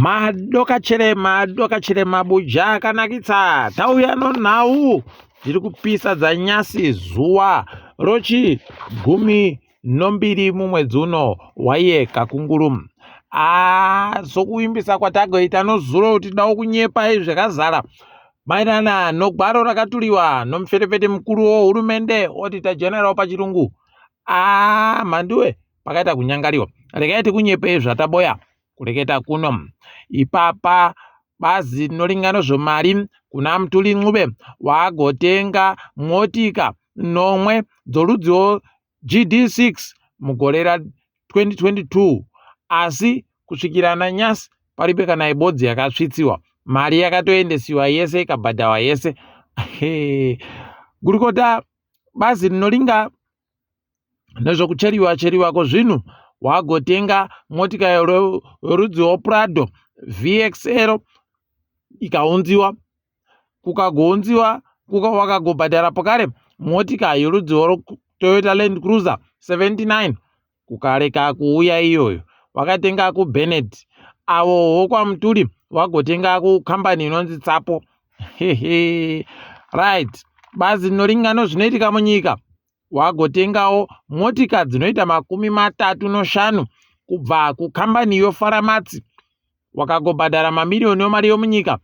Madoka chere mabuja akanakitsa tauya nonhau dziri kupisa dzanyasi zuva rochi 12 mumwedzi uno waiyeka kunguru. Sokuimbisa kwatagoita nozuro kuti dawo kunyepa zvakazara maererano nogwaro rakatuliwa nomufetefete mukuru wehurumende otita general pachirungu. Mhanduwe pakaita kunyangariwa rekaiti kunyepe zvataboya kureketa kuno ipapa bazi rinoringana zvomari kuna Mutuli Ncube waagotenga motika nomwe dzorudziwo GD6 mugore ra2022 asi kusvikira nanyasi paribe kana ibodzi yakasvitsiwa, mari yakatoendesiwa yese ikabhadhawa yese. Gurukota bazi rinoringa nezvokucheriwa kwezvinhu waagotenga motika yorudziwo Prado VXL ikaunziwa, kukagounziwa wakagobhadhara pakare motika yorudziwo Toyota Land Cruiser 79 kukareka kuuya iyoyo wakatenga kuBennett, avowo kwaMutuli wagotenga kukambani inonzi Tsapo. Right, bazi rinoringana zvinoitika munyika wagotengawo motika dzinoita 35 kubva kukambani yoFaramatsi wakagobhadhara mamirioni emari yomunyika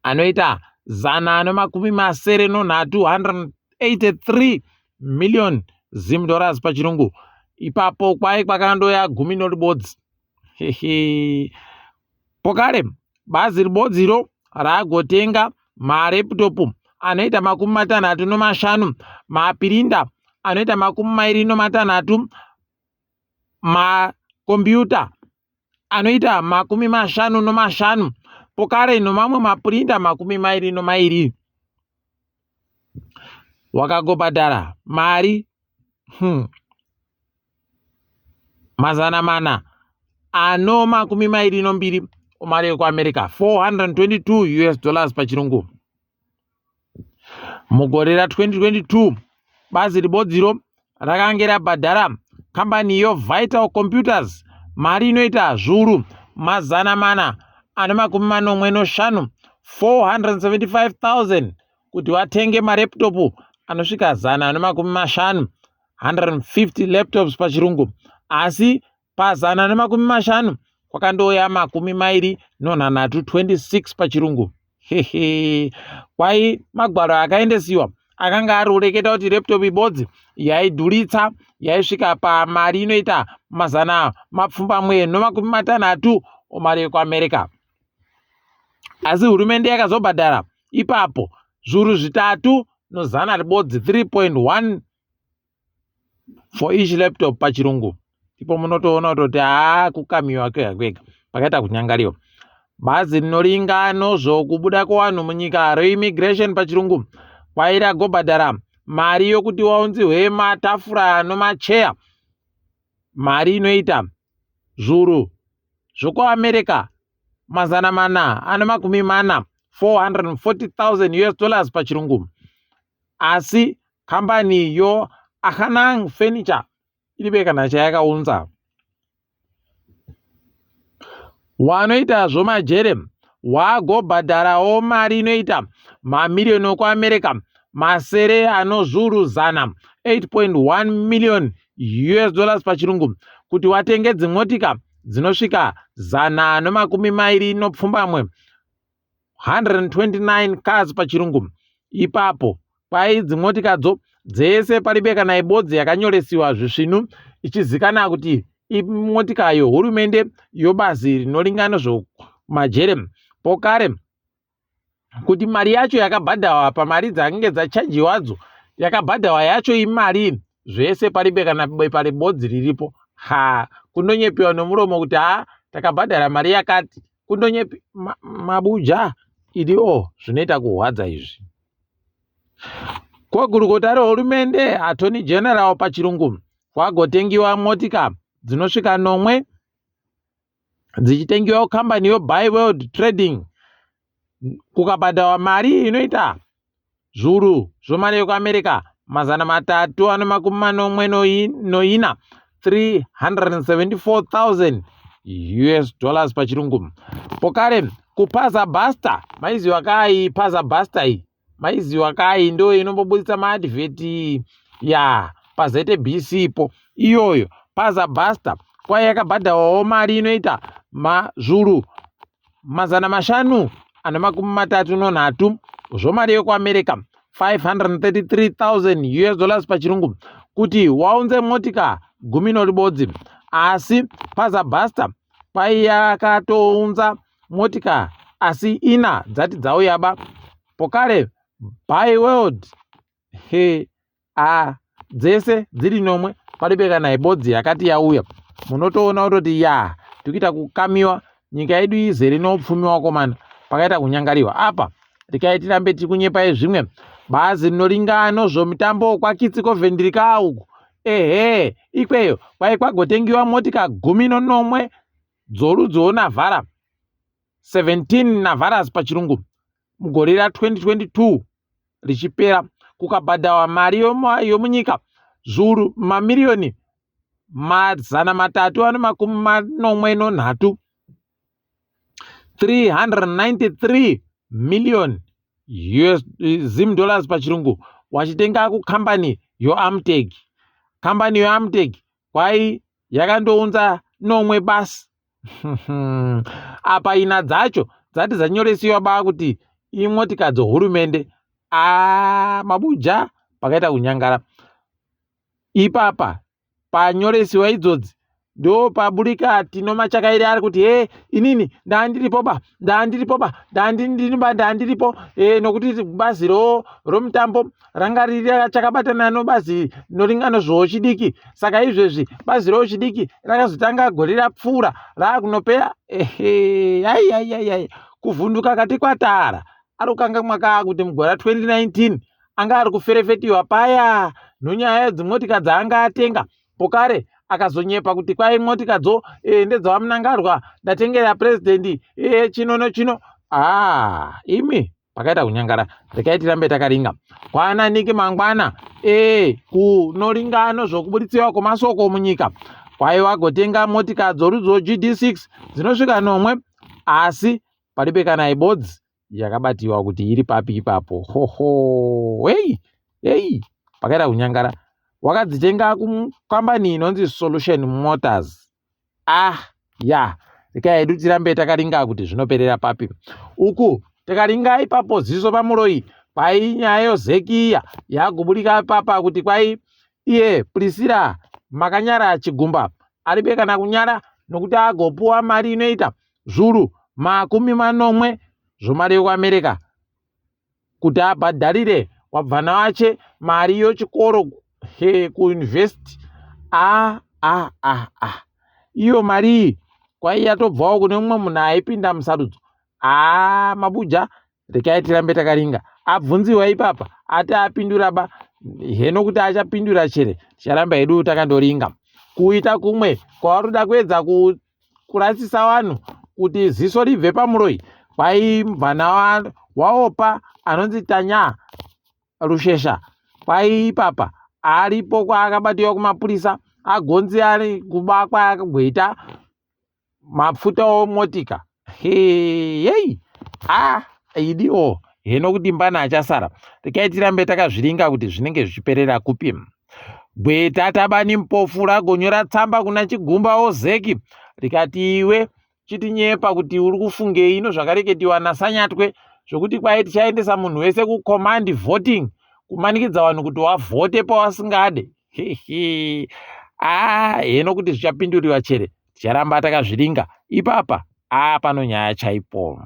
anoita 183 million $10 pachirungu. Ipapo kwai kwakandoya 10 noribodzi. Pokare bazi ribodziro raagotenga mareputopu anoita 65, mapirinda anoita 26, makombiyuta anoita 55, pokare nomamwe mapirinda 22 wakagobhadhara mari 422 mari yekuAmerica, $422 pachirungu. Mugore ra2022 bazi ribodziro rakange rabhadhara kambani yoVital Computers mari inoita zviuru 445, $475,000 kuti watenge mareputopu anosvika 150, 150 laptops pachirungu, asi pa150 kwakandoya 26 pachirungu. Kwai magwaro akaendesiwa akanga ari kureketa kuti laptop ibodzi yaidhuritsa yaisvika pamari inoita 760 mari yekuAmerica, asi hurumende yakazobhadhara ipapo zviuru 3 no100 ribodzi 3.1 for each laptop pachirungu. Ipo munotoona kuti kukamiwa kwega pakaita kunyangariwa. Bazi rinoringana zvokubuda kwevanhu munyika reimmigration pachirungu kwaira gobhadhara mari yokuti waunziwe matafura nomacheya mari inoita zviuru zvekuAmerica 440, $440,000 pachirungu, asi kambani yoAhanang Furniture iribe kana chayakaunza. Wanoita zvomajere wagobhadharawo mari inoita mamirioni ekuAmerica masere anozviuru 100, $8.1 million pachirungu kuti watenge dzimotika dzinosvika 120, 129 cars pachirungu. Ipapo kwai dzimotikadzo dzese paribe kana ibodzi yakanyoresiwa zvisvinu ichizikana kuti imotika yohurumende yobazi rinoringana zvomajere. Pokare kuti mari yacho yakabhadhawa pamari dzange dzachajiwadzo yakabhadhawa yacho imari zvese paribe kana bepa ribodzi riripo. Kundonyepiwa nomuromo kuti takabhadhara mari yakati, kundonyepi mabuja idio zvinoita kuhwadza izvi. Kwagurukota rehurumende Attorney General pachirungu kwagotengiwa motika dzinosvika 9 dzichitengiwa kambani yoBuy World Trading kukabhadhawa mari inoita zviuru zvomari yekuAmerica 344, $374,000 US dollars pachirungu. Pokare kupaza basta, maiziwa kai paza basta iyi, maiziwa kai ndo inombobudisa maadvert ya paZBC ipo. Iyoyo paza basta kwai yakabhadhawawo mari inoita mazvuru 533 zvomari yekuAmerica, 533,000 US dollars pachirungu, kuti waunze motika 10 asi paza basta pai yakatounza motika asi 4 dzati dzauyaba. Pokare buy world dzese dziri nomwe, palibe kana ibodzi yakati yauya. Munotoona kutoti tikuita kukamiwa, nyika yedu izere neupfumi wakomana, pakaita kunyangariwa apa. Tikaitirambei tikunyepai zvimwe bazi rinoringano zvomitambo kwakitsi kovhendirika uku, ikweyo kwai kwagotengiwa motika 11 dzorudzi Navara, 17 Navaras pachirungu, mugore ra2022 richipera, kukabhadhawa mari yomunyika zviuru mamiliyoni 343, 393 million Zim dollars pachirungu, wachitenga kukambani yoAmtech. Kambani yoAmtech kwai yakandounza nomwe basi. Apa ina dzacho dzati dzanyoresiwa ba kuti imotika dzohurumende. Mabuja pakaita kunyangara. Ipapa panyoresiwa idzodzi ndo paburika tinomachakairi ari kuti inini ndandiripo nokuti bazi romutambo ranga riri chakabatana nobazi noringano zvochidiki, saka izvezvi bazi rochidiki rakazotanga gore rapfuura rakunopera. Kuvhunduka kati kwatara ari kukanga mwaka kuti mugore 2019 anga ari kuferefetiwa paya nonyaya yedzimotika dzaanga atenga. Pokare akazonyepa kuti kwai motika dzo ndedzawamunangarwa ndatengera president chino nechino. Imi pakaita kunyangara. Rikaitirambei takaringa kwana niki mangwana kunoringano zvokubuditsiwa kwemasoko munyika, kwai wagotenga motika dzorudzi GD6 dzinosvika nomwe, asi palibe kana ibodzi yakabatiwa kuti iri papi ipapo. Pakaita kunyangara. Wakadzitenga kukambani inonzi Solution Motors. Rika yedu tirambei takaringa kuti zvinoperera papi. Uku takaringa ipapo ziso pamuroi pai nyaya yoZeki yakuburika papa kuti kwai iye Priscilla Makanyara Chigumba aribe kana kunyara nokuti agopuwa mari inoita zviuru 40 zvomari yekuAmerica kuti abhadharire wabvana wache mari yochikoro kuuniversity. Iyo mari kwai yatobvawo kune mumwe munhu aipinda musarudzo. Mabuja rikaitirambei takaringa. Abvunziwa ipapa ati apindura ba, heno kuti achapindura chere ticharamba hedu takandoringa. Kuita kumwe kwaruda kuedza kurasisa vanhu kuti ziso ribve pamuroi, kwai mubvana waopa anonzi Tanya Rushesha, kwai ipapa aripo kwaakabatiwa kumapurisa, agonzi ari kuba kwaakagoita mapfuta omotika. Idiwo heno kuti mbana achasara. Rikaitirambei takazviringa kuti zvinenge zvichiperera kupi. Gweta Tabani Mpofu ragonyora tsamba kuna Chigumba oZeki rikati iwe chitinyepa kuti uri kufungei ino zvakareketiwa naSanyatwe zvokuti kwai tichaendesa munhu wese kucommand voting, kumanikidza vanhu kuti wavhote pawasingade. Heno kuti zvichapinduriwa chere ticharamba takazviringa. Ipapa pano nyaya chaipo.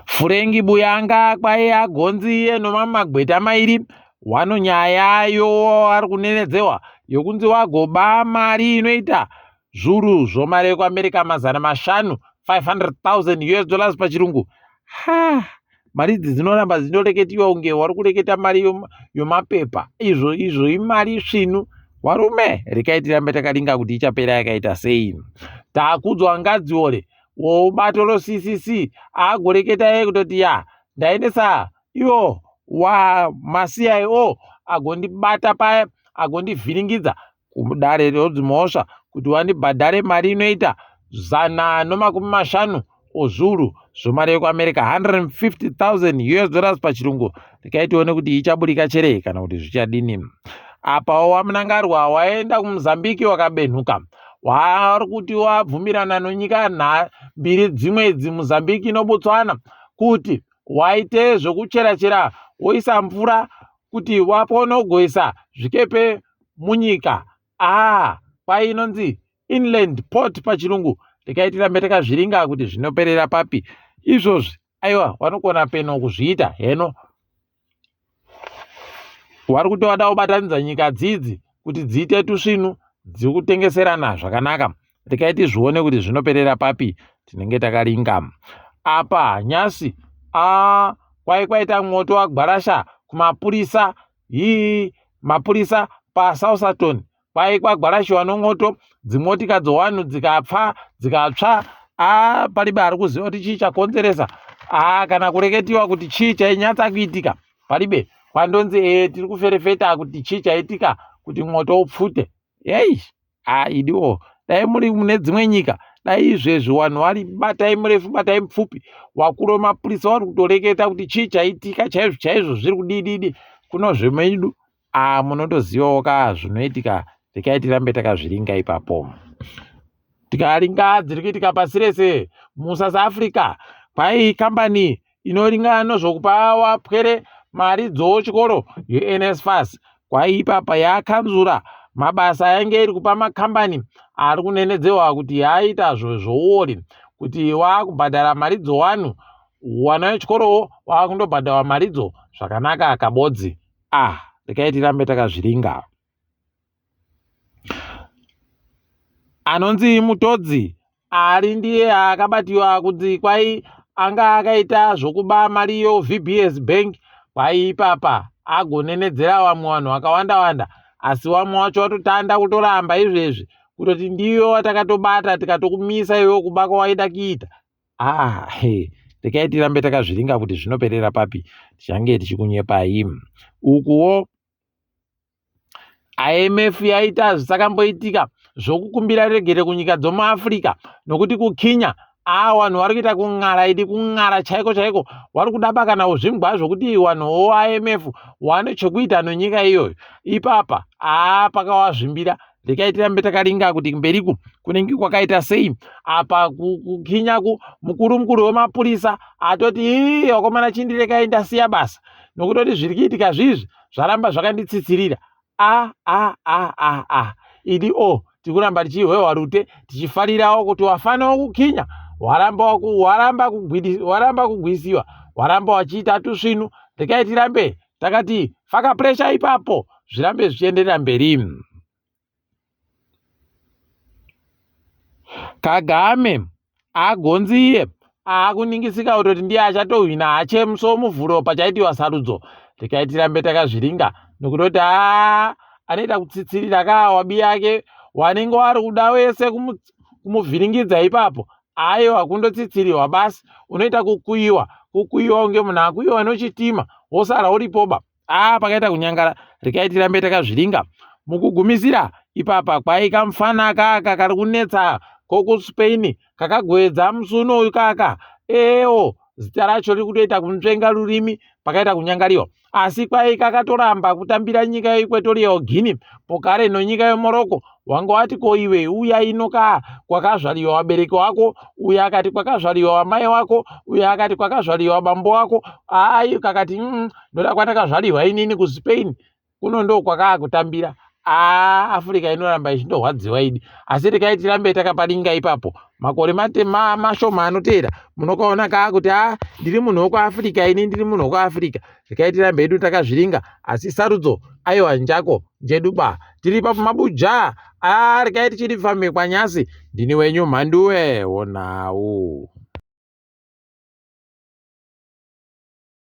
Furengi Buyanga kwai agonzi enomamagweta mairi wano nyayayo ari kunenedzewa yokunzi wagoba mari inoita zviuru zvomari yekuAmerica 500,000 US dollars pachirungu. Mari idzi dzinoramba dzinoreketiwa unge wari kureketa mari yomapepa. Izvo imari svinu warume. Rikaitirambei takaringa kuti ichapera yakaita sei. Takudzwa Ngadziore wobato roCCC agoreketa kutoti ndaendesa iwo maCIO agondibata paya agondivhiringidza kudare rodzimhosva kuti wandibhadhare mari inoita $150 ozuru zvomari yekuamerica, $150,000 pachirungu. Regai tione kuti ichaburika chere kana kuti zvichadini. Apa wamunangarwa waenda kuMozambique wakabenhuka, wari kuti wabvumirana nonyika mbiri dzimwe idzi, Mozambique noBotswana, kuti waite zvokuchera-chera woisa mvura kuti waponogoisa zvikepe munyika. Kwai inonzi inland port pachirungu. Regai tirambe takazviringa kuti zvinoperera papi izvozvi. Aiwa, vanogona peno kuzviita heno. Wari kuti wada kubatanidza nyika dzidzi kuti dziite tusvinu dzikutengeserana zvakanaka. Regai tizvione kuti zvinoperera papi, tinenge takaringa. Apa nyasi kwai kwaita mwoto wagwarasha kumapurisa. Mapurisa paSouthampton kwai kwagwarashiwa nomwoto, dzimotika dzowanhu dzikatsva. Palibe ari kuziva kuti chii chakonzeresa, kana kureketiwa kuti chii chainyatsa kuitika. Palibe kwandonzi tiri kuferefeta kuti chii chaitika kuti mwoto upfute. Idiwo dai muri mune dzimwe nyika, dai izvezvi wanhu vari batai murefu batai mupfupi, wakuru wemapurisa wari kutoreketa kuti chii chaitika chaizvo chaizvo zviri kudididi kuno zvemedu. Munondozivawo zvinoitika. Regai tirambe takazviringa ipapo. Tikaringa dziri kuitika pasi rese. MuSouth Africa kwai kambani inoringa nozvokupa wapwere mari dzochikoro yeNSFAS, kwai ipapa yakanzura mabasa yange iri kupa makambani ari kunenedzewa kuti yaita zvouori, kuti wakubhadhara mari dzowanhu, wana wechikorowo wakundobhadharwa maridzo zvakanaka kabodzi. Regai tirambe takazviringa. Anonzi Mutodzi ari ndiye akabatiwa kuti kwai anga akaita zvokuba mari VBS Bank, kwai ipapa agonenedzera vamwe vanhu vakawanda-wanda, asi vamwe vacho vatotanda kutoramba izvezvi kutoti ndiyo watakatobata tikatokumisa iwe kuba kwawaida kuita. Regai tirambe takazviringa kuti zvinoperera papi, tichange tichikunyepai. Ukuwo IMF yaita zvisakamboitika zvokukumbira regere kunyika dzomuAfrica, nokuti kukinya vanhu vari kuita kung'ara chaiko vari kudaba kana zvingwa zvokuti vanhu IMF wane chekuita nonyika iyoyo. Ipapa pakawazvimbira. Regai tirambe takaringa kuti mberiku kunenge kwakaita sei. Apa kukinyaku mukuru wemapurisa atoti wakomana chindiregai ndasiya basa, nokutoti zviri kuitika zvizvi zvaramba zvakanditsitsirira. Tikuramba tichihwewa rute tichifarirawo kuti wafanawo kukinya, waramba kugwisiwa, waramba wachiita tusvinu. Regai tirambe takati faka presha ipapo, zvirambe zvichienderera mberi. Kagame agonzi iye akuningisika kutoti ndiye achatohwina hachemuso muvhuro pachaitiwa sarudzo. Regai tirambe takazviringa nokutoti anoita kutsitsirira kawabi yake wanenge wari kuda wese kumuvhiringidza ipapo. Hakundotsitsiriwa basi, unoita kukuyiwa unge munhu akuyiwa nochitima wosara uripoba. Pakaita kunyangara. Regai tirambe takazviringa. Mukugumisira ipapa kwai kamufana kaka kari kunetsa kokuSpain kakagwedza musuno uyu kaka. Zita racho riri kutoita kunzvenga rurimi, pakaita kunyangariwa. Asi kwai kakatoramba kutambira nyika yeEquatorial Guinea pokare nonyika yeMorocco. Wanga wati ko iwe uya ino kwakazvariwa wabereki wako, uya akati kwakazvariwa wamai wako, uya akati kwakazvariwa bambo wako. Kakati ndoda kwatakazvariwa inini kuSpain, kuno ndo kwakakutambira. Afrika inoramba ichindohwadziwa idi. Asi regai tirambe takaparinga ipapo. Makore mashoma anoteera munokaona kuti ndiri munhu wekuAfrica, ini ndiri munhu wekuAfrica. Regai tirambe edu takazviringa, asi sarudzo aiwa njako njeduba tiri papo mabuja. Regai tichiri famhe kwanyasi. Ndini wenyu Mhanduwe wonawo.